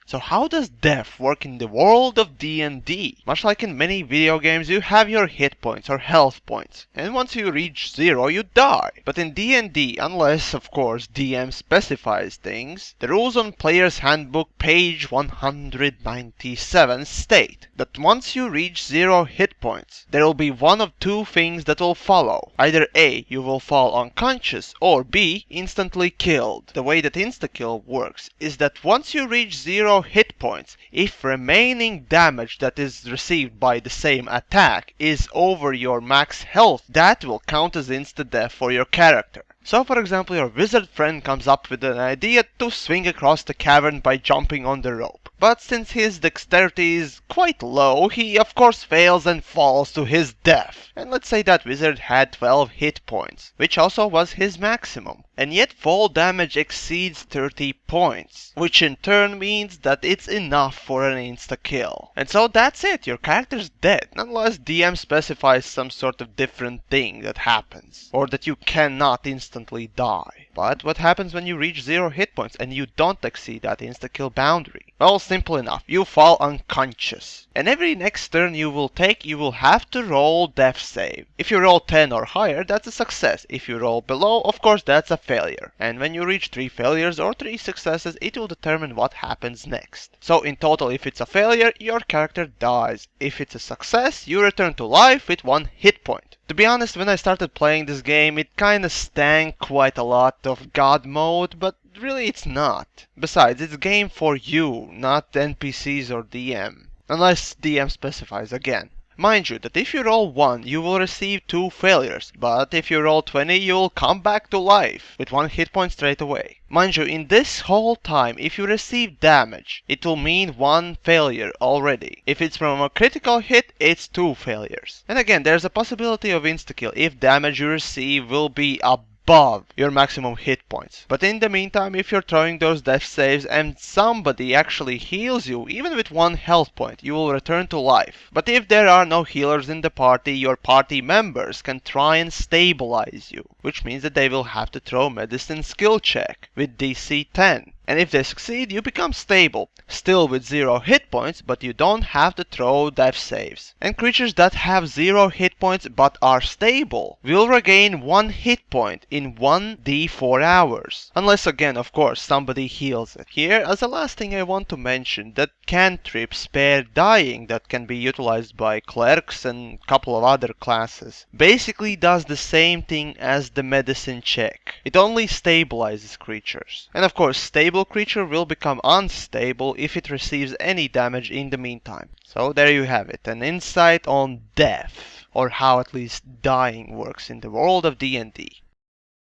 So how does death work in the world of D&D? Much like in many video games, you have your hit points or health points, and once you reach 0, you die. But in D&D, unless of course DM specifies things, the rules on Player's Handbook page 197 state that once you reach 0 hit points, there will be one of two things that will follow. Either A, you will fall unconscious, or B, instantly killed. The way that insta-kill works is that once you reach 0 hit points, if remaining damage that is received by the same attack is over your max health, that will count as insta-death for your character. So for example, your wizard friend comes up with an idea to swing across the cavern by jumping on the rope. But since his dexterity is quite low, he of course fails and falls to his death. And let's say that wizard had 12 hit points, which also was his maximum. And yet fall damage exceeds 30 points, which in turn means that it's enough for an insta-kill. And so that's it, your character's dead, unless DM specifies some sort of different thing that happens, or that you cannot instantly die. But what happens when you reach 0 hit points and you don't exceed that insta-kill boundary? Well, simple enough, you fall unconscious. And every next turn you will take, you will have to roll death save. If you roll 10 or higher, that's a success. If you roll below, of course that's a failure. And when you reach 3 failures or 3 successes, it will determine what happens next. So in total, if it's a failure, your character dies. If it's a success, you return to life with 1 hit point. To be honest, when I started playing this game, it kinda stank quite a lot of God mode, but really it's not. Besides, it's a game for you, not NPCs or DM. Unless DM specifies again. Mind you that if you roll 1, you will receive 2 failures, but if you roll 20, you will come back to life with 1 hit point straight away. Mind you, in this whole time, if you receive damage, it will mean 1 failure already. If it's from a critical hit, it's 2 failures. And again, there's a possibility of insta-kill if damage you receive will be above your maximum hit points. But in the meantime, if you're throwing those death saves and somebody actually heals you, even with 1 health point, you will return to life. But if there are no healers in the party, your party members can try and stabilize you, which means that they will have to throw medicine skill check with DC 10. And if they succeed, you become stable, still with 0 hit points, but you don't have to throw death saves. And creatures that have 0 hit points but are stable will regain 1 hit point in 1d4 hours. Unless again, of course, somebody heals it. Here, as a last thing I want to mention, that cantrip spare dying that can be utilized by clerics and a couple of other classes basically does the same thing as the medicine check. It only stabilizes creatures. And of course, stable creature will become unstable if it receives any damage in the meantime. So there you have it, an insight on death, or how at least dying works in the world of D&D.